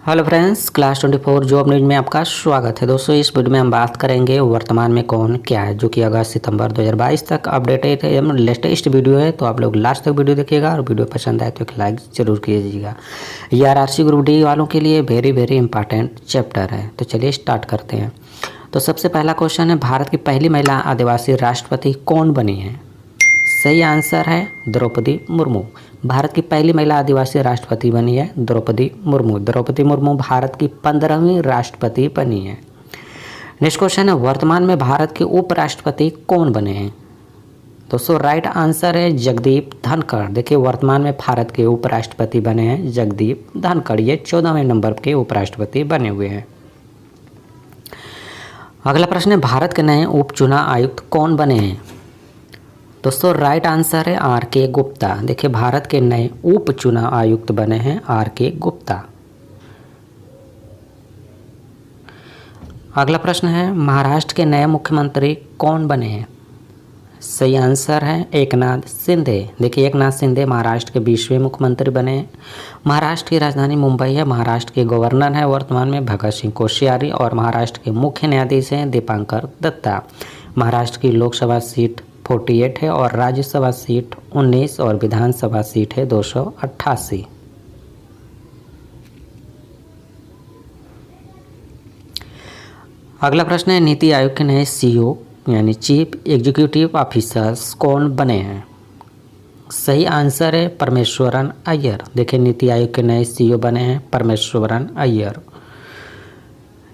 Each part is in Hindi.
Hello friends, class 24 job news में आपका स्वागत है। दोस्तों, इस वीडियो में हम बात करेंगे वर्तमान में कौन क्या है, जो कि अगस्त सितंबर 2022 तक अपडेटेड है, लेटेस्ट वीडियो है। तो आप लोग लास्ट तक वीडियो देखिएगा और वीडियो पसंद आए तो एक लाइक जरूर कीजिएगा। ये आरआरसी ग्रुप डी वालों के लिए वेरी इंपॉर्टेंट चैप्टर है। तो चलिए स्टार्ट करते हैं। तो सबसे पहला क्वेश्चन है, भारत की पहली महिला आदिवासी राष्ट्रपति कौन बनी है? सही आंसर है द्रौपदी मुर्मू। भारत की पहली महिला आदिवासी राष्ट्रपति बनी है द्रौपदी मुर्मू। द्रौपदी मुर्मू भारत की 15वीं राष्ट्रपति बनी है। नेक्स्ट क्वेश्चन है, वर्तमान में भारत के उपराष्ट्रपति कौन बने हैं? दोस्तों, राइट आंसर है जगदीप धनखड़। देखिए, वर्तमान में भारत के उपराष्ट्रपति बने हैं जगदीप धनखड़। ये 14वें नंबर के उपराष्ट्रपति बने हुए हैं। अगला प्रश्न है, भारत के नए उप चुनाव आयुक्त कौन बने हैं? दोस्तों, राइट आंसर है आर के गुप्ता। देखिए, भारत के नए उप चुनाव आयुक्त बने हैं आर के गुप्ता। अगला प्रश्न है, महाराष्ट्र के नए मुख्यमंत्री कौन बने हैं? सही आंसर है एकनाथ शिंदे। देखिए, एकनाथ शिंदे महाराष्ट्र के 20वें मुख्यमंत्री बने हैं। महाराष्ट्र की राजधानी मुंबई है। महाराष्ट्र के गवर्नर हैं वर्तमान में भगत सिंह कोश्यारी और महाराष्ट्र के मुख्य न्यायाधीश हैं दीपांकर दत्ता। महाराष्ट्र की लोकसभा सीट 48 है और राज्यसभा सीट 19 और विधानसभा सीट है 288। अगला प्रश्न है, नीति आयोग के नए सीईओ यानी चीफ एग्जीक्यूटिव ऑफिसर्स कौन बने हैं? सही आंसर है परमेश्वरन अय्यर। देखिए, नीति आयोग के नए सीईओ बने हैं परमेश्वरन अय्यर।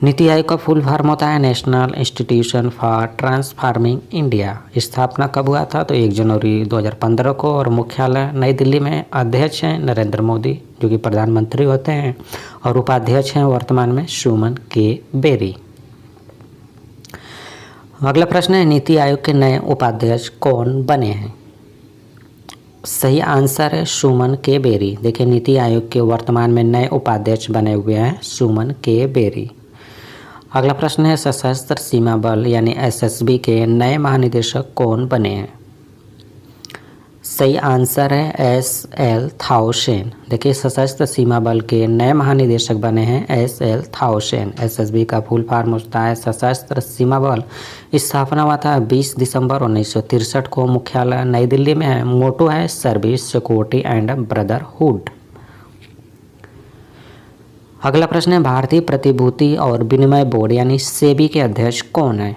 नीति आयोग का फुल फॉर्म होता है national institution for transforming India. स्थापना कब हुआ था? तो 1 जनवरी 2015 को और मुख्यालय नई दिल्ली में। अध्यक्ष हैं नरेंद्र मोदी, जो कि प्रधानमंत्री होते हैं, और उपाध्यक्ष हैं वर्तमान में सुमन के बेरी। अगला प्रश्न है, नीति आयोग के नए उपाध्यक्ष कौन बने हैं? सही आंसर है सुमन के बेरी। देखिए, नीति आयोग के वर्तमान में नए उपाध्यक्ष बने हुए हैं सुमन के बेरी। अगला प्रश्न है, सशस्त्र सीमा बल यानी एसएसबी के नए महानिदेशक कौन बने हैं? सही आंसर है एसएल थाउसेन। देखिए, सशस्त्र सीमा बल के नए महानिदेशक बने हैं एसएल थाउसेन। एसएसबी का फुल फॉर्म होता है सशस्त्र सीमा बल। स्थापना हुआ था 20 दिसंबर 1963 को। मुख्यालय नई दिल्ली में है। मोटो है सर्विस, सिक्योरिटी एंड ब्रदरहुड। अगला प्रश्न है, भारतीय प्रतिभूति और विनिमय बोर्ड यानी सेबी के अध्यक्ष कौन है?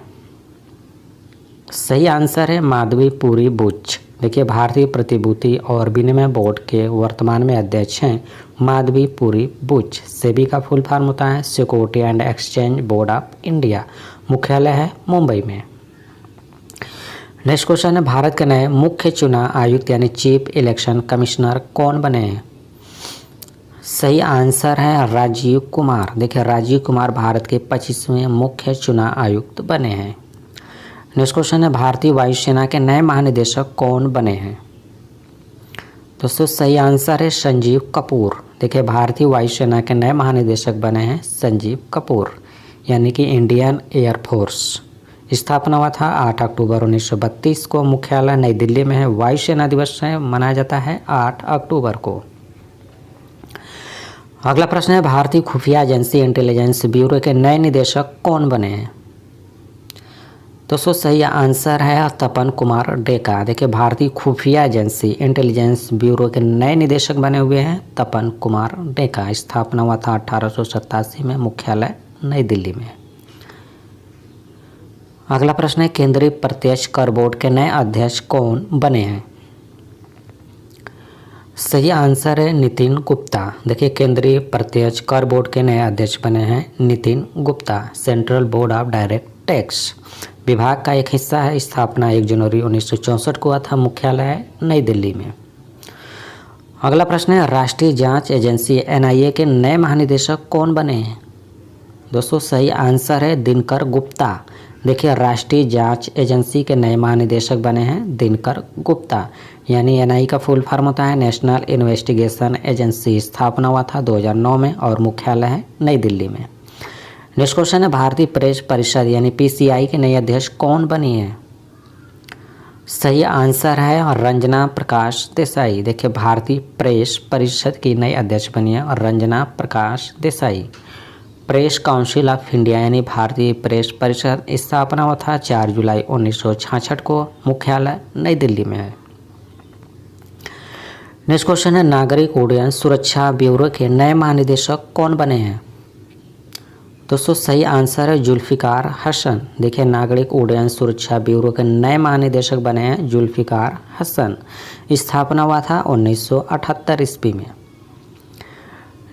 सही आंसर है माधवी पुरी बुच। देखिए, भारतीय प्रतिभूति और विनिमय बोर्ड के वर्तमान में अध्यक्ष हैं माधवी पुरी बुच। सेबी का फुल फॉर्म होता है security and exchange board of India. मुख्यालय है मुंबई में। नेक्स्ट क्वेश्चन है, भारत के नए मुख्य चुनाव आयुक्त यानी चीफ इलेक्शन कमिश्नर कौन बने हैं? सही आंसर है राजीव कुमार। देखिए, राजीव कुमार भारत के 25वें मुख्य चुनाव आयुक्त बने हैं। नेक्स्ट क्वेश्चन है, भारतीय वायुसेना के नए महानिदेशक कौन बने हैं? दोस्तों, सही आंसर है संजीव कपूर। देखिए, भारतीय वायुसेना के नए महानिदेशक बने हैं संजीव कपूर, यानी कि इंडियन एयरफोर्स। स्थापना हुआ था 8 अक्टूबर 1932 को। मुख्यालय नई दिल्ली में है। वायुसेना दिवस मनाया जाता है 8 अक्टूबर को। अगला प्रश्न है, भारतीय खुफिया एजेंसी इंटेलिजेंस ब्यूरो के नए निदेशक कौन बने हैं? दोस्तों, सही आंसर है तपन कुमार डेका। देखिए, भारतीय खुफिया एजेंसी इंटेलिजेंस ब्यूरो के नए निदेशक बने हुए हैं तपन कुमार डेका। स्थापना हुआ था 1887 में। मुख्यालय नई दिल्ली में। अगला प्रश्न है, केंद्रीय प्रत्यक्ष कर बोर्ड के नए अध्यक्ष कौन बने हैं? सही आंसर है नितिन गुप्ता। देखिए, केंद्रीय प्रत्यक्ष कर बोर्ड के नए अध्यक्ष बने हैं Nitin Gupta. Central Board of direct tax विभाग का एक हिस्सा है। स्थापना 1 जनवरी 1964 को हुआ था। मुख्यालय है नई दिल्ली में। अगला प्रश्न है, राष्ट्रीय जांच एजेंसी एनआईए के नए महानिदेशक कौन बने हैं? दोस्तों, सही आंसर है दिनकर गुप्ता। देखिए, राष्ट्रीय जांच एजेंसी के नए महानिदेशक बने हैं दिनकर गुप्ता, यानी एनआई का फुल फॉर्म होता है नेशनल इन्वेस्टिगेशन एजेंसी। स्थापना हुआ था 2009 में और मुख्यालय है नई दिल्ली में। नेक्स्ट क्वेश्चन है, भारतीय प्रेस परिषद यानी पीसीआई के नए अध्यक्ष कौन बनी है? सही आंसर है रंजना प्रकाश देसाई। देखिए भारतीय प्रेस परिषद की नई अध्यक्ष बनी है और Ranjana Prakash Desai. Press Council of India यानी भारतीय प्रेस परिषद स्थापना हुआ था 4 जुलाई 1966 को। मुख्यालय नई दिल्ली में है। नेक्स्ट क्वेश्चन है नागरिक उड्डयन सुरक्षा ब्यूरो के नए महानिदेशक कौन बने हैं? दोस्तों सही आंसर है जुल्फिकार हसन। देखिए नागरिक उड्डयन सुरक्षा ब्यूरो के नए महानिदेशक बने हैं जुल्फिकार हसन। स्थापना हुआ था 1978 ईस्वी में।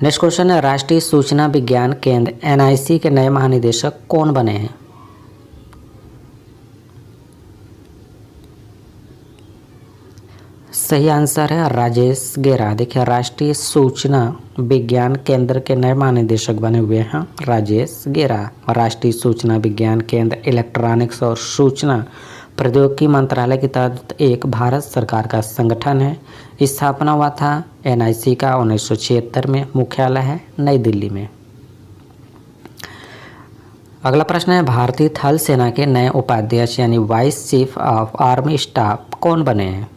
नेक्स्ट क्वेश्चन है राष्ट्रीय सूचना विज्ञान केंद्र NIC के नए महानिदेशक कौन बने हैं? सही आंसर है राजेश गेरा। देखिए राष्ट्रीय सूचना विज्ञान केंद्र के नए महानिदेशक बने हुए हैं राजेश गेरा। राष्ट्रीय सूचना विज्ञान केंद्र इलेक्ट्रॉनिक्स और सूचना प्रौद्योगिकी मंत्रालय के तहत एक भारत सरकार का संगठन है। स्थापना हुआ था NIC का 1976 में। मुख्यालय है नई दिल्ली में। अगला प्रश्न है भारतीय थल सेना के नए उपाध्यक्ष यानी vice chief of army staff कौन बने हैं?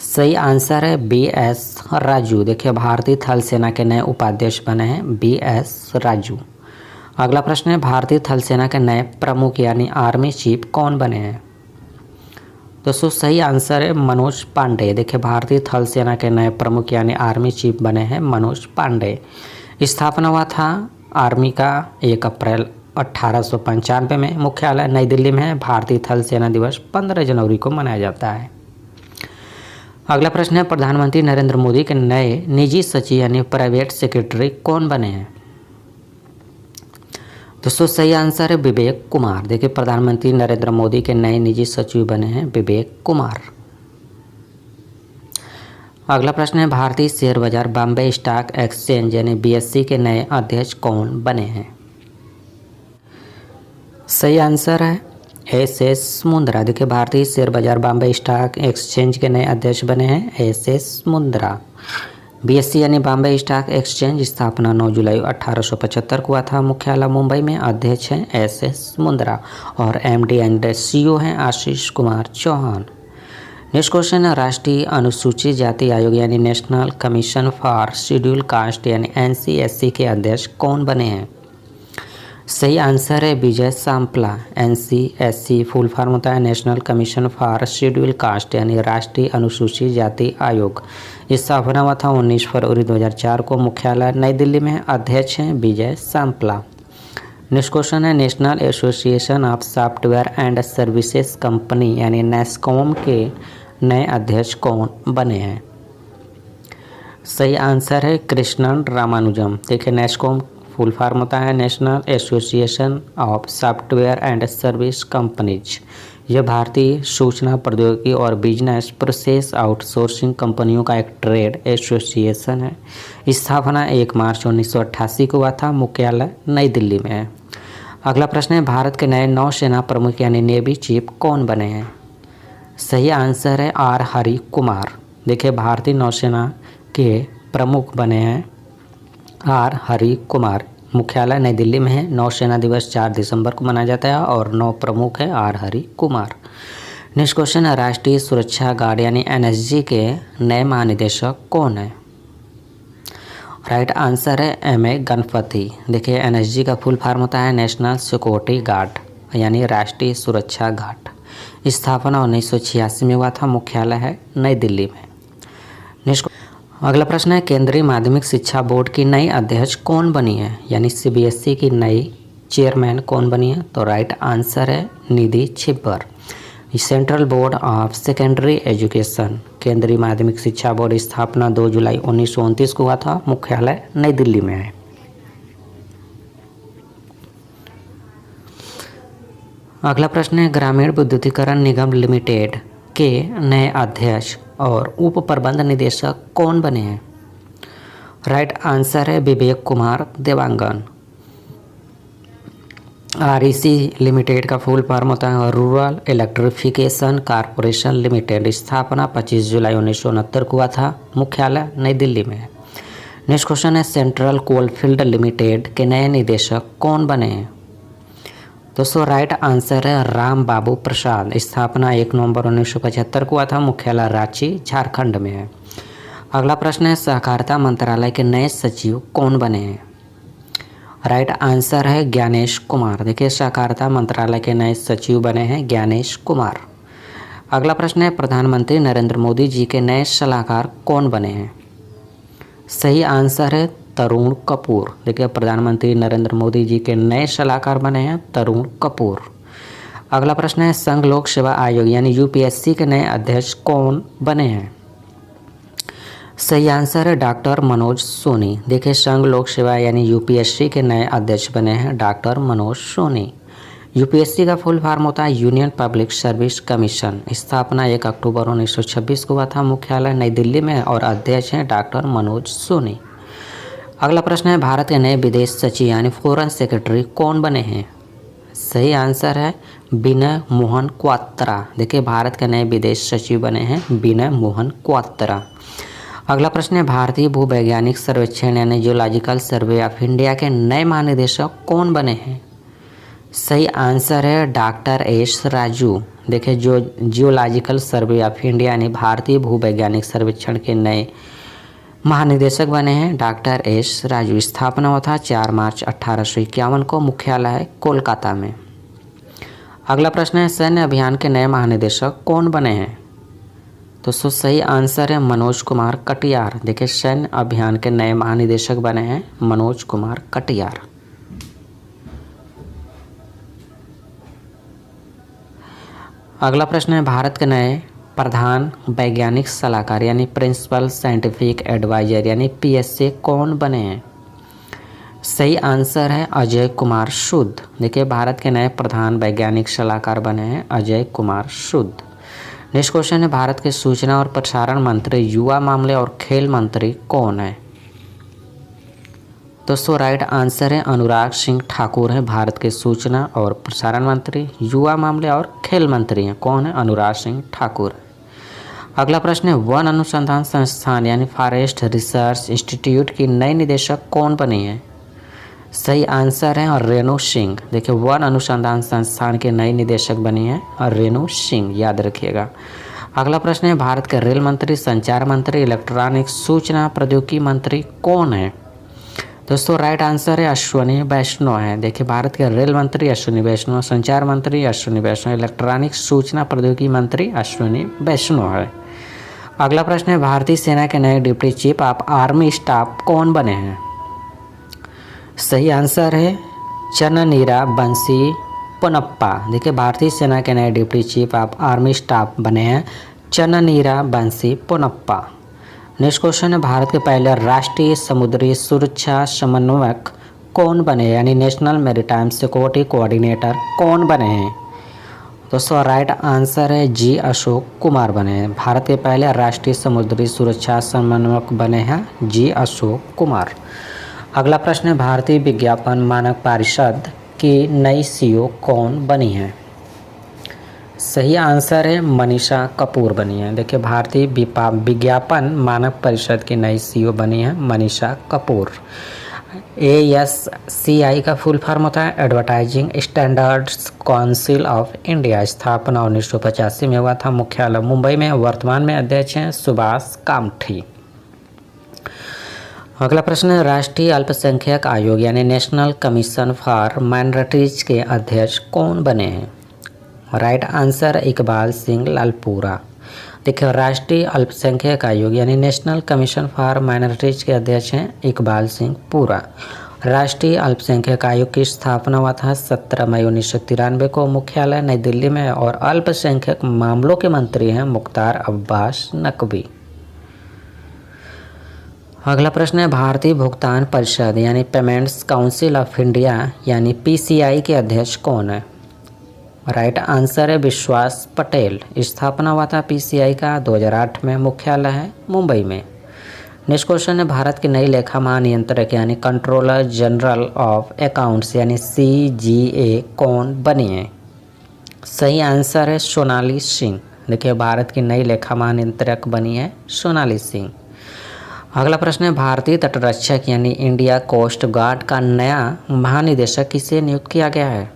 सही आंसर है BS राजू। देखिए भारतीय थल सेना के नए उपाध्यक्ष बने हैं BS राजू। अगला प्रश्न है भारतीय थल सेना के नए प्रमुख यानी आर्मी चीफ कौन बने हैं? दोस्तों सही आंसर है मनोज पांडे। देखिए भारतीय थल सेना के नए प्रमुख यानी आर्मी चीफ बने हैं मनोज पांडे। स्थापना हुआ था आर्मी का 1 अप्रैल 1895 में। मुख्यालय नई दिल्ली में है। भारतीय थल सेना दिवस 15 जनवरी को मनाया जाता है। अगला प्रश्न है प्रधानमंत्री नरेंद्र मोदी के नए निजी सचिव यानी प्राइवेट सेक्रेटरी कौन बने हैं? दोस्तों सही आंसर है विवेक कुमार। देखिए प्रधानमंत्री नरेंद्र मोदी के नए निजी सचिव बने हैं विवेक कुमार। अगला प्रश्न है भारतीय शेयर बाजार बॉम्बे स्टॉक एक्सचेंज यानी BSE के नए अध्यक्ष कौन बने हैं? सही आंसर है SS मुंद्रा। देखिए भारतीय शेयर बाजार बॉम्बे स्टॉक एक्सचेंज के नए अध्यक्ष बने हैं SS मुंद्रा। BSE यानी बॉम्बे स्टॉक एक्सचेंज स्थापना 9 जुलाई 1875 को हुआ था। मुख्यालय मुंबई में। अध्यक्ष हैं SS मुंद्रा और MD एंड CEO हैं आशीष कुमार चौहान। नेक्स्ट क्वेश्चन है राष्ट्रीय अनुसूचित जाति आयोग यानी national commission for schedule caste यानी NCSC के अध्यक्ष कौन बने हैं? सही आंसर है Vijay Sampla. NCSC full form होता है national commission for schedule caste यानी राष्ट्रीय अनुसूचित जाति आयोग। स्थापना हुआ था 19 फरवरी 2004 को। मुख्यालय नई दिल्ली में। अध्यक्ष हैं विजय सांपला। नेक्स्ट क्वेश्चन है national association of software and services company यानी NASSCOM के नए अध्यक्ष कौन बने हैं? सही आंसर है कृष्णन रामानुजम। देखिए NASSCOM फुल फॉर्म होता है national association of software and service companies. यह भारतीय सूचना प्रौद्योगिकी और बिजनेस प्रोसेस आउटसोर्सिंग कंपनियों का एक ट्रेड एसोसिएशन है। स्थापना 1 मार्च 1988 को हुआ था। मुख्यालय नई दिल्ली में है। अगला प्रश्न है भारत के नए नौसेना प्रमुख यानी नेवी चीफ कौन बने हैं? सही आंसर है R हरि कुमार। देखिए भारतीय नौसेना के प्रमुख बने हैं R हरि कुमार। मुख्यालय नई दिल्ली में है। नौसेना दिवस 4 दिसंबर को मनाया जाता है और नौ प्रमुख है R Hari Kumar. Next question है राष्ट्रीय सुरक्षा गार्ड यानी NSG के नए महानिदेशक कौन है? राइट आंसर है M.A. गणपति। देखिए NSG का फुल फॉर्म होता है नेशनल सिक्योरिटी गार्ड यानी राष्ट्रीय सुरक्षा गार्ड। स्थापना 1986 में हुआ था। मुख्यालय है नई दिल्ली में। नेक्स्ट अगला प्रश्न है केंद्रीय माध्यमिक शिक्षा बोर्ड की नई अध्यक्ष कौन बनी है यानी CBSE की नई चेयरमैन कौन बनी है? तो राइट आंसर है Nidhi Chhibber. Central Board of Secondary Education केंद्रीय माध्यमिक शिक्षा बोर्ड स्थापना 2 जुलाई 1929 को हुआ था। मुख्यालय नई दिल्ली में है। अगला प्रश्न है ग्रामीण विद्युतीकरण निगम लिमिटेड के नए अध्यक्ष और उप प्रबंध निदेशक कौन बने हैं? राइट आंसर है विवेक कुमार देवांगन। REC लिमिटेड का फुल फॉर्म होता है रूरल इलेक्ट्रिफिकेशन कॉरपोरेशन लिमिटेड। स्थापना 25 जुलाई 1969 को हुआ था। मुख्यालय नई दिल्ली में है। नेक्स्ट क्वेश्चन है सेंट्रल कोलफील्ड लिमिटेड के नए निदेशक कौन बने हैं? दोस्तों राइट आंसर है राम बाबू प्रसाद। स्थापना 1 नवंबर 1975 को हुआ था। मुख्यालय रांची झारखंड में है। अगला प्रश्न है सहकारिता मंत्रालय के नए सचिव कौन बने हैं? राइट आंसर है ज्ञानेश कुमार। देखिए सहकारिता मंत्रालय के नए सचिव बने हैं ज्ञानेश कुमार। अगला प्रश्न है प्रधानमंत्री नरेंद्र मोदी जी के नए सलाहकार कौन बने हैं? सही आंसर है तरुण कपूर। देखिए प्रधानमंत्री नरेंद्र मोदी जी के नए सलाहकार बने हैं तरुण कपूर। अगला प्रश्न है संघ लोक सेवा आयोग यानी यूपीएससी के नए अध्यक्ष कौन बने हैं? सही आंसर है डॉक्टर मनोज सोनी। देखिए संघ लोक सेवा यानी यूपीएससी के नए अध्यक्ष बने हैं डॉक्टर मनोज सोनी। यूपीएससी का फुल फॉर्म होता है यूनियन पब्लिक सर्विस कमीशन। स्थापना 1 अक्टूबर 1926 को हुआ था। मुख्यालय नई दिल्ली में है और अध्यक्ष हैं डॉक्टर मनोज सोनी। अगला प्रश्न है भारत के नए विदेश सचिव यानी फॉरेन सेक्रेटरी कौन बने हैं? सही आंसर है विनय मोहन क्वात्रा। देखिए भारत के नए विदेश सचिव बने हैं विनय मोहन क्वात्रा। अगला प्रश्न है भारतीय भूवैज्ञानिक सर्वेक्षण यानी जियोलॉजिकल सर्वे ऑफ इंडिया के नए महानिदेशक कौन बने हैं? सही आंसर है डॉक्टर एस राजू। देखिए जो जियोलॉजिकल सर्वे ऑफ इंडिया यानी भारतीय भूवैज्ञानिक सर्वेक्षण के नए महानिदेशक बने हैं डॉक्टर एस राजू। स्थापना हुआ था 4 मार्च 1851 को। मुख्यालय है कोलकाता में। अगला प्रश्न है सैन्य अभियान के नए महानिदेशक कौन बने हैं? तो सही आंसर है मनोज कुमार कटियार। देखिए सैन्य अभियान के नए महानिदेशक बने हैं मनोज कुमार कटियार। अगला प्रश्न है भारत के नए प्रधान वैज्ञानिक सलाहकार यानी प्रिंसिपल साइंटिफिक एडवाइजर यानी पीएसए कौन बने हैं? सही आंसर है अजय कुमार शुद्ध। देखिए भारत के नए प्रधान वैज्ञानिक सलाहकार बने हैं अजय कुमार शुद्ध। नेक्स्ट क्वेश्चन है भारत के सूचना और प्रसारण मंत्री युवा मामले और खेल मंत्री कौन है? दोस्तों राइट आंसर है अनुराग सिंह ठाकुर है भारत के सूचना और प्रसारण मंत्री। युवा मामले और खेल मंत्री हैं कौन है? अनुराग सिंह ठाकुर। अगला प्रश्न है वन अनुसंधान संस्थान यानी फॉरेस्ट रिसर्च इंस्टीट्यूट की नई निदेशक कौन बनी है? सही आंसर है और रेणु सिंह। देखिए वन अनुसंधान संस्थान के नई निदेशक बनी है और रेणु सिंह, याद रखिएगा। अगला प्रश्न है भारत के रेल मंत्री, संचार मंत्री, इलेक्ट्रॉनिक सूचना प्रौद्योगिकी मंत्री कौन है? दोस्तों राइट आंसर है अश्विनी वैष्णव है। देखिए भारत के रेल मंत्री अश्विनी वैष्णव, संचार मंत्री अश्विनी वैष्णव, इलेक्ट्रॉनिक सूचना प्रौद्योगिकी मंत्री अश्विनी वैष्णव है। अगला प्रश्न है भारतीय सेना के नए deputy chief of army staff कौन बने हैं? सही आंसर है चन्ननीरा बंसी पोनप्पा। देखिए भारतीय सेना के नए deputy chief of army staff बने हैं चन्ननीरा बंसी पोनप्पा। नेक्स्ट क्वेश्चन है भारत के पहले राष्ट्रीय समुद्री सुरक्षा समन्वयक कौन बने यानी नेशनल मैरीटाइम सिक्योरिटी कोऑर्डिनेटर कौन बने हैं? दोस्तों राइट आंसर है जी अशोक कुमार बने हैं। भारत के पहले राष्ट्रीय समुद्री सुरक्षा समन्वयक बने हैं जी अशोक कुमार। अगला प्रश्न है भारतीय विज्ञापन मानक परिषद की नई सीईओ कौन बनी है? सही आंसर है मनीषा कपूर बनी है। देखिए भारतीय विज्ञापन मानक परिषद की नई सीईओ बनी है मनीषा कपूर। ASCI का फुल फॉर्म होता है advertising standards council of India. स्थापना 1985 में हुआ था। मुख्यालय मुंबई में। वर्तमान में अध्यक्ष हैं सुभाष कामठी। अगला प्रश्न है राष्ट्रीय अल्पसंख्यक आयोग यानी नेशनल कमीशन फॉर माइनॉरिटीज के अध्यक्ष कौन बने हैं? Right answer Iqbal Singh Lalpura. देखिए राष्ट्रीय अल्पसंख्यक आयोग यानी नेशनल कमीशन फॉर माइनॉरिटीज के अध्यक्ष हैं इकबाल सिंह पूरा। राष्ट्रीय अल्पसंख्यक आयोग की स्थापना हुआ था 17 मई 1993 को। मुख्यालय नई दिल्ली में और अल्पसंख्यक मामलों के मंत्री हैं मुख्तार अब्बास नकवी। अगला प्रश्न है भारतीय भुगतान परिषद यानी पेमेंट्स काउंसिल ऑफ इंडिया यानी PCI के अध्यक्ष कौन है? राइट आंसर है विश्वास पटेल। स्थापना हुआ था PCI का 2008 में। मुख्यालय है मुंबई में। नेक्स्ट क्वेश्चन है भारत की नई लेखा महानियंत्रक यानी कंट्रोलर जनरल ऑफ अकाउंट्स यानी CGA कौन बनी है? सही आंसर है सोनाली सिंह। देखिए भारत की नई लेखा महानियंत्रक बनी है सोनाली सिंह। अगला प्रश्न है भारतीय तटरक्षक यानी इंडिया कोस्ट गार्ड का नया महानिदेशक किसे नियुक्त किया गया है?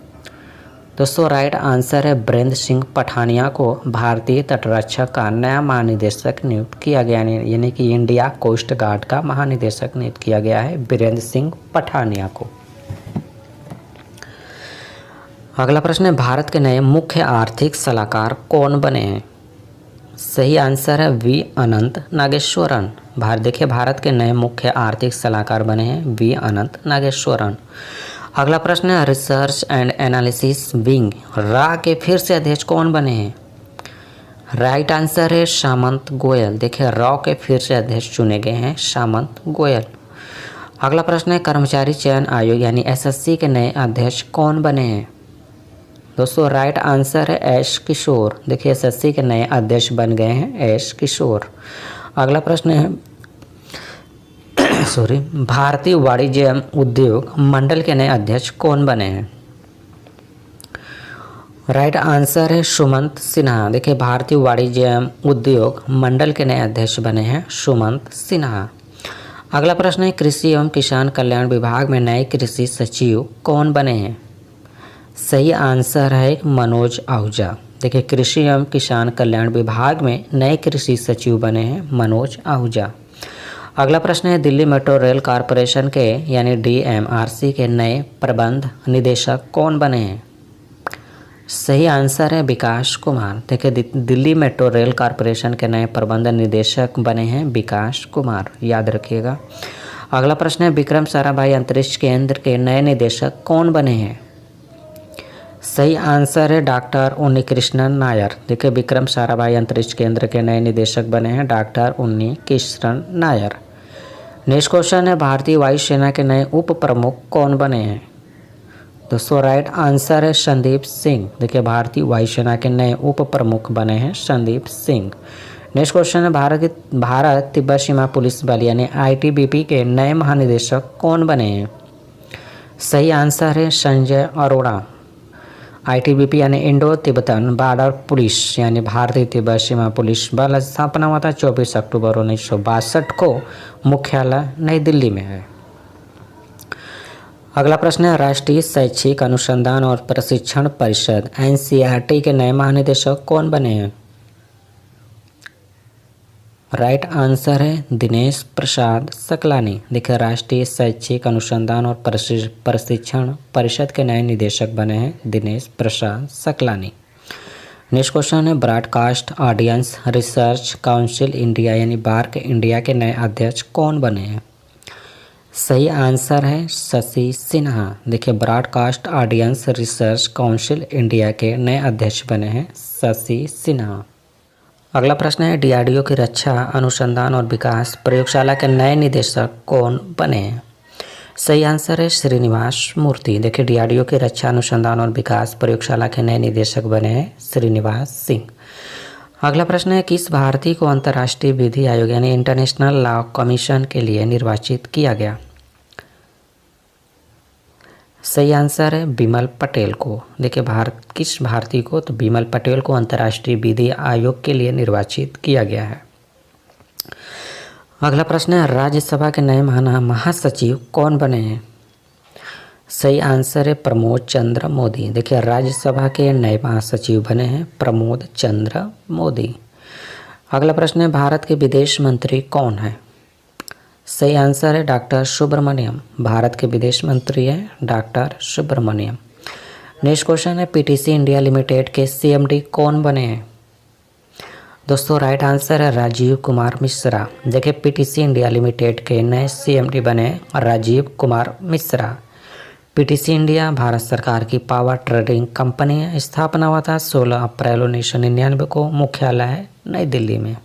दोस्तों राइट आंसर है बीरेंद्र सिंह पठानिया को भारतीय तटरक्षक का नया महानिदेशक नियुक्त किया गया, यानी कि इंडिया कोस्ट गार्ड का महानिदेशक नियुक्त किया गया है बीरेंद्र सिंह पठानिया को। अगला प्रश्न है भारत के नए मुख्य आर्थिक सलाहकार कौन बने हैं? सही आंसर है वी अनंत नागेश्वरन। देखिए भारत के नए मुख्य आर्थिक सलाहकार बने हैं वी अनंत नागेश्वरन। अगला प्रश्न है रिसर्च एंड एनालिसिस विंग रा के फिर से अध्यक्ष कौन बने हैं? राइट आंसर है सामंत गोयल। देखिए रॉ के फिर से अध्यक्ष चुने गए हैं सामंत गोयल। अगला प्रश्न है कर्मचारी चयन आयोग यानी एसएससी के नए अध्यक्ष कौन बने हैं? दोस्तों राइट आंसर है एस किशोर। देखिए एसएससी के नए अध्यक्ष बन गए हैं एस किशोर। अगला प्रश्न है भारतीय वाणिज्य एवं उद्योग मंडल के नए अध्यक्ष कौन बने हैं? राइट आंसर है सुमंत सिन्हा। देखिए भारतीय वाणिज्य एवं उद्योग मंडल के नए अध्यक्ष बने हैं सुमंत सिन्हा। अगला प्रश्न है कृषि एवं किसान कल्याण विभाग में नए कृषि सचिव कौन बने हैं? सही आंसर है मनोज आहूजा। देखिए कृषि एवं किसान कल्याण विभाग में नए कृषि सचिव बने हैं मनोज आहूजा। अगला प्रश्न है दिल्ली मेट्रो रेल कॉरपोरेशन के यानी डीएमआरसी के नए प्रबंध निदेशक कौन बने हैं? सही आंसर है विकास कुमार। देखिए दिल्ली मेट्रो रेल कॉरपोरेशन के नए प्रबंध निदेशक बने हैं विकास कुमार, याद रखिएगा। अगला प्रश्न है विक्रम साराभाई अंतरिक्ष केंद्र के नए निदेशक कौन बने हैं? सही आंसर है डॉक्टर उन्नीकृष्णन नायर। देखिए विक्रम साराभाई अंतरिक्ष केंद्र के नए निदेशक बने हैं doctor Unnikrishnan Nair. Next question है भारतीय वायुसेना के नए उप प्रमुख कौन बने हैं? दोस्तों राइट आंसर है संदीप सिंह। देखिए भारतीय वायुसेना के नए उप प्रमुख बने हैं संदीप सिंह। नेक्स्ट क्वेश्चन है भारत तिब्बत सीमा पुलिस बल यानी आईटीबीपी के नए महानिदेशक कौन बने हैं? सही आंसर है संजय अरोड़ा। आईटीबीपी यानी इंडो तिब्बतन बॉर्डर पुलिस यानी भारतीय तिब्बत सीमा पुलिस बल स्थापना हुआ था 24 अक्टूबर 1962 को। मुख्यालय नई दिल्ली में है। अगला प्रश्न है राष्ट्रीय शैक्षिक अनुसंधान और प्रशिक्षण परिषद एनसीईआरटी के नए महानिदेशक कौन बने हैं? राइट आंसर है दिनेश प्रसाद सकलानी। देखिए राष्ट्रीय शैक्षिक अनुसंधान और प्रशिक्षण परिषद के नए निदेशक बने हैं दिनेश प्रसाद सकलानी। नेक्स्ट क्वेश्चन है broadcast audience research council India यानी बार्क इंडिया के नए अध्यक्ष कौन बने हैं? सही आंसर है शशि सिन्हा। देखिए broadcast audience research council India के नए अध्यक्ष बने हैं शशि सिन्हा। अगला प्रश्न है डीआरडीओ की रक्षा अनुसंधान और विकास प्रयोगशाला के नए निदेशक कौन बने हैं? सही आंसर है श्रीनिवास मूर्ति। देखिए डीआरडीओ की रक्षा अनुसंधान और विकास प्रयोगशाला के नए निदेशक बने हैं श्रीनिवास सिंह। अगला प्रश्न है किस भारतीय को अंतर्राष्ट्रीय विधि आयोग यानी इंटरनेशनल लॉ कमीशन के लिए निर्वाचित किया गया? सही आंसर है बिमल पटेल को। देखिए किस भारतीय को? तो बिमल पटेल को अंतर्राष्ट्रीय विधि आयोग के लिए निर्वाचित किया गया है। अगला प्रश्न है राज्यसभा के नए महासचिव कौन बने हैं? सही आंसर है प्रमोद चंद्र मोदी। देखिए राज्यसभा के नए महासचिव बने हैं प्रमोद चंद्र मोदी। अगला प्रश्न है भारत के विदेश मंत्री कौन है? सही आंसर है डॉक्टर सुब्रमण्यम। भारत के विदेश मंत्री हैं डॉक्टर सुब्रमण्यम। नेक्स्ट क्वेश्चन है पीटीसी इंडिया लिमिटेड के सीएमडी कौन बने हैं? दोस्तों राइट आंसर है राजीव कुमार मिश्रा। देखिए पीटीसी इंडिया लिमिटेड के नए सीएमडी बने राजीव कुमार मिश्रा। पीटीसी इंडिया भारत सरकार की पावर ट्रेडिंग कंपनी है। स्थापना हुआ था 16 अप्रैल 1999 को। मुख्यालय है नई दिल्ली में।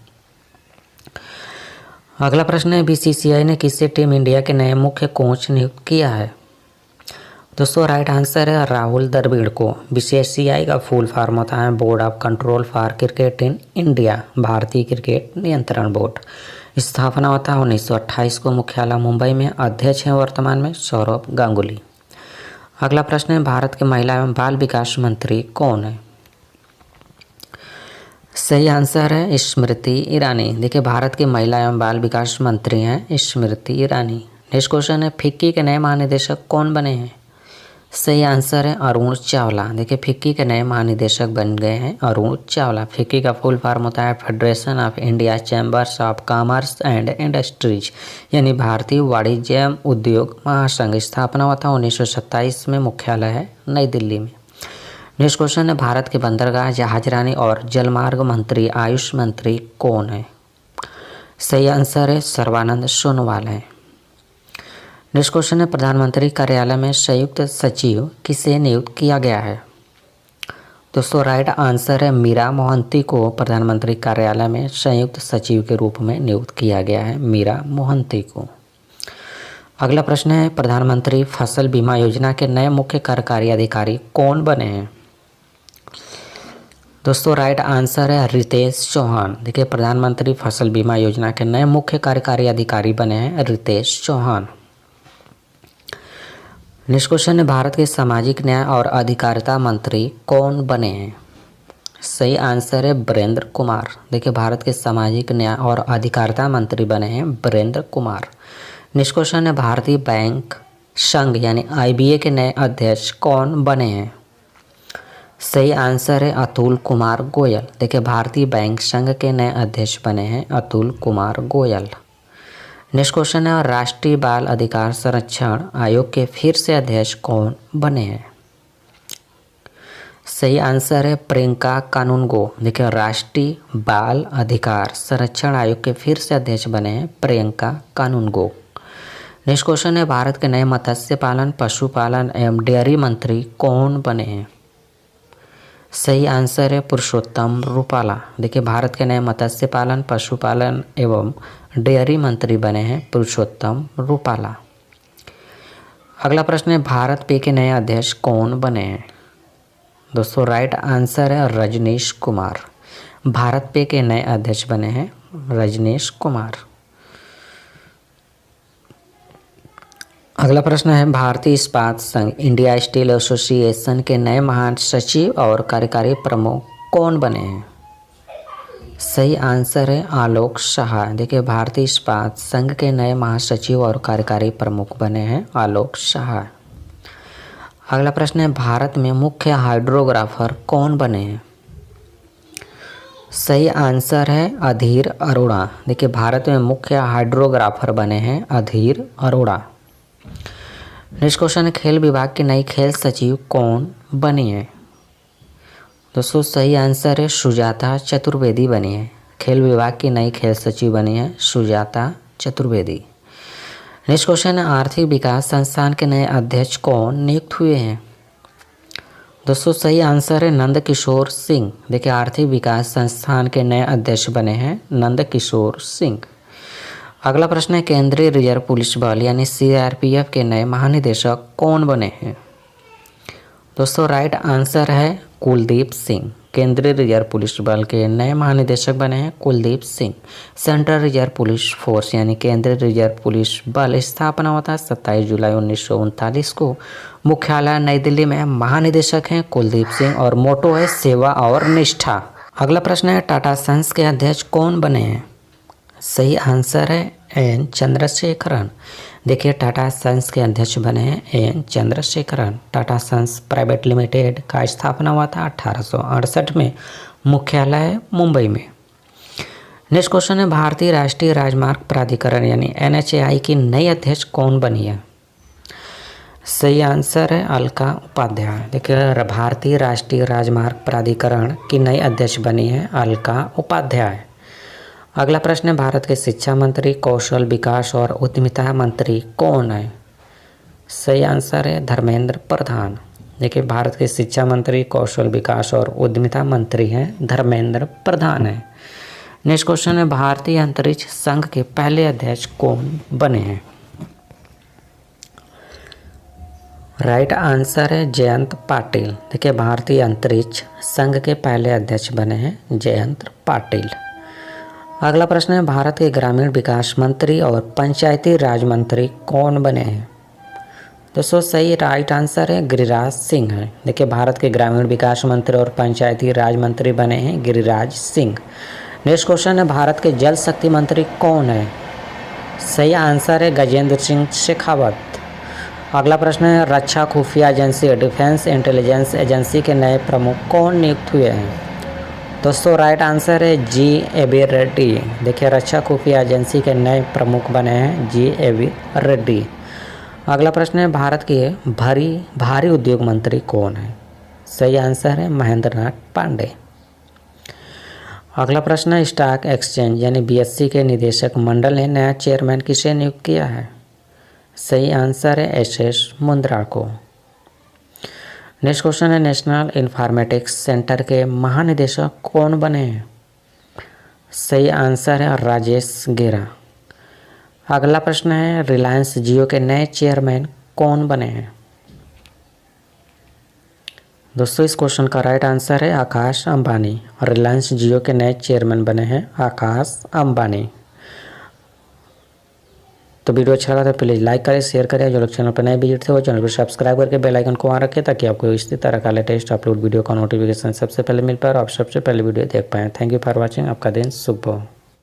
अगला प्रश्न है बीसीसीआई ने किसे टीम इंडिया के नए मुख्य कोच नियुक्त किया है? दोस्तों राइट आंसर है राहुल द्रविड़ को। बीसीसीआई का फुल फॉर्म होता है board of control for cricket in India, भारतीय क्रिकेट नियंत्रण बोर्ड। स्थापना होता है 1928 को। मुख्यालय मुंबई में। अध्यक्ष हैं वर्तमान में सौरभ गांगुली। अगला प्रश्न है भारत के महिला एवं बाल विकास मंत्री कौन है? सही आंसर है स्मृति ईरानी। देखिए भारत के महिला एवं बाल विकास मंत्री हैं स्मृति ईरानी। नेक्स्ट क्वेश्चन है फिक्की के नए महानिदेशक कौन बने हैं? सही आंसर है अरुण चावला। देखिए फिक्की के नए महानिदेशक बन गए हैं अरुण चावला। फिक्की का फुल फॉर्म होता है federation of India chambers of commerce and industries, यानी भारतीय वाणिज्य एवं उद्योग महासंघ। स्थापना हुआ था 1927 में। मुख्यालय है नई दिल्ली में। नेक्स्ट क्वेश्चन है भारत के बंदरगाह, जहाजरानी और जलमार्ग मंत्री, आयुष मंत्री कौन है? सही आंसर है सर्बानंद सोनोवाल है। नेक्स्ट क्वेश्चन है प्रधानमंत्री कार्यालय में संयुक्त सचिव किसे नियुक्त किया गया है? दोस्तों राइट आंसर है मीरा मोहंती को प्रधानमंत्री कार्यालय में संयुक्त सचिव के रूप में नियुक्त किया गया है, मीरा मोहंती को। अगला प्रश्न है प्रधानमंत्री फसल बीमा योजना के नए मुख्य कार्यकारी अधिकारी कौन बने हैं? दोस्तों राइट आंसर है रितेश चौहान। देखिए प्रधानमंत्री फसल बीमा योजना के नए मुख्य कार्यकारी अधिकारी बने हैं रितेश चौहान। नेक्स्ट क्वेश्चन है भारत के सामाजिक न्याय और अधिकारिता मंत्री कौन बने हैं? सही आंसर है वीरेंद्र कुमार। देखिए भारत के सामाजिक न्याय और अधिकारिता मंत्री बने हैं वीरेंद्र कुमार। नेक्स्ट क्वेश्चन है भारतीय बैंक संघ यानी IBA के नए अध्यक्ष कौन बने हैं? सही आंसर है अतुल कुमार गोयल। देखिए भारतीय बैंक संघ के नए अध्यक्ष बने हैं अतुल कुमार गोयल। नेक्स्ट क्वेश्चन है राष्ट्रीय बाल अधिकार संरक्षण आयोग के फिर से अध्यक्ष कौन बने हैं? सही आंसर है प्रियंका कानूनगो। देखिए राष्ट्रीय बाल अधिकार संरक्षण आयोग के फिर से अध्यक्ष बने हैं प्रियंका कानूनगो। नेक्स्ट क्वेश्चन है भारत के नए मत्स्य पालन, पशुपालन एवं डेयरी मंत्री कौन बने हैं? सही आंसर है पुरुषोत्तम रूपाला। देखिए भारत के नए मत्स्य पालन, पशुपालन एवं डेयरी मंत्री बने हैं पुरुषोत्तम रूपाला। अगला प्रश्न है भारत पे के नए अध्यक्ष कौन बने हैं? दोस्तों राइट आंसर है रजनीश कुमार। भारत पे के नए अध्यक्ष बने हैं रजनीश कुमार। अगला प्रश्न है भारतीय इस्पात संघ इंडिया स्टील एसोसिएशन के नए महासचिव और कार्यकारी प्रमुख कौन बने हैं? सही आंसर है आलोक साहा। देखिए भारतीय इस्पात संघ के नए महासचिव और कार्यकारी प्रमुख बने हैं आलोक साहा। अगला प्रश्न है भारत में मुख्य हाइड्रोग्राफर कौन बने हैं? सही आंसर है अधीर अरोड़ा। देखिए भारत में मुख्य हाइड्रोग्राफर बने हैं अधीर अरोड़ा। नेक्स्ट क्वेश्चन है खेल विभाग की नई खेल सचिव कौन बनी है? दोस्तों सही आंसर है सुजाता चतुर्वेदी बनी है। खेल विभाग की नई खेल सचिव बनी है सुजाता चतुर्वेदी। नेक्स्ट क्वेश्चन है आर्थिक विकास संस्थान के नए अध्यक्ष कौन नियुक्त हुए हैं? दोस्तों सही आंसर है नंद किशोर सिंह। देखिए आर्थिक विकास संस्थान के नए अध्यक्ष बने हैं नंद किशोर सिंह। अगला प्रश्न है केंद्रीय रिजर्व पुलिस बल यानी CRPF के नए महानिदेशक कौन बने हैं? दोस्तों राइट आंसर है कुलदीप सिंह। केंद्रीय रिजर्व पुलिस बल के नए महानिदेशक बने हैं Kuldeep Singh. Central reserve police force यानी केंद्रीय रिजर्व पुलिस बल स्थापना होता है 27 जुलाई 1939 को। मुख्यालय नई दिल्ली में। महानिदेशक हैं कुलदीप सिंह और मोटो है सेवा और निष्ठा। अगला प्रश्न है टाटा सन्स के अध्यक्ष कौन बने हैं? सही आंसर है एन चंद्रशेखरन। देखिए टाटा सन्स के अध्यक्ष बने हैं N Chandrasekaran. Tata Sons Private Limited का स्थापना हुआ था 1868 में। मुख्यालय है मुंबई में। नेक्स्ट क्वेश्चन है भारतीय राष्ट्रीय राजमार्ग प्राधिकरण यानी NHAI की नई अध्यक्ष कौन बनी है? सही आंसर है अलका उपाध्याय। देखिए भारतीय राष्ट्रीय राजमार्ग प्राधिकरण की नई अध्यक्ष बनी है अलका उपाध्याय। अगला प्रश्न है भारत के शिक्षा मंत्री, कौशल विकास और उद्यमिता मंत्री कौन है? सही आंसर है धर्मेंद्र प्रधान। देखिए भारत के शिक्षा मंत्री, कौशल विकास और उद्यमिता मंत्री हैं धर्मेंद्र प्रधान है। नेक्स्ट क्वेश्चन है भारतीय अंतरिक्ष संघ के पहले अध्यक्ष कौन बने हैं? राइट आंसर है जयंत पाटिल। देखिए भारतीय अंतरिक्ष संघ के पहले अध्यक्ष बने हैं जयंत पाटिल। अगला प्रश्न है भारत के ग्रामीण विकास मंत्री और पंचायती राज मंत्री कौन बने हैं? दोस्तों सही राइट आंसर है गिरिराज सिंह है। देखिए भारत के ग्रामीण विकास मंत्री और पंचायती राज मंत्री बने हैं गिरिराज सिंह। नेक्स्ट क्वेश्चन है भारत के जल शक्ति मंत्री कौन है? सही आंसर है गजेंद्र सिंह शेखावत। अगला प्रश्न है, रक्षा खुफिया एजेंसी डिफेंस इंटेलिजेंस एजेंसी के नए प्रमुख कौन नियुक्त हुए हैं? दोस्तों राइट आंसर है जी.ए.बी. रेड्डी। देखिए रक्षा खुफिया एजेंसी के नए प्रमुख बने हैं जी.ए.बी. रेड्डी। अगला प्रश्न है, भारत के भारी उद्योग मंत्री कौन है? सही आंसर है महेंद्र नाथ पांडे। अगला प्रश्न है, स्टॉक एक्सचेंज यानी बीएसई के निदेशक मंडल ने नया चेयरमैन किसे नियुक्त किया है? सही आंसर है एस.एस. मुंद्रा को। नेक्स्ट क्वेश्चन है, नेशनल इंफॉर्मेटिक्स सेंटर के महानिदेशक कौन बने हैं? सही आंसर है राजेश गेरा। अगला प्रश्न है, रिलायंस जियो के नए चेयरमैन कौन बने हैं? दोस्तों इस क्वेश्चन का राइट आंसर है आकाश अंबानी। रिलायंस जियो के नए चेयरमैन बने हैं आकाश अंबानी। तो वीडियो अच्छा लगा तो प्लीज़ लाइक करें, शेयर करें। जो लोग चैनल पर नए विजिट थे वो चैनल को सब्सक्राइब करके बेल आइकन को ऑन रखें ताकि आपको इसी तरह का लेटेस्ट अपलोड वीडियो का नोटिफिकेशन सबसे पहले मिल पाए और आप सबसे पहले वीडियो देख पाएँ। Thank you for watching. आपका दिन शुभ हो।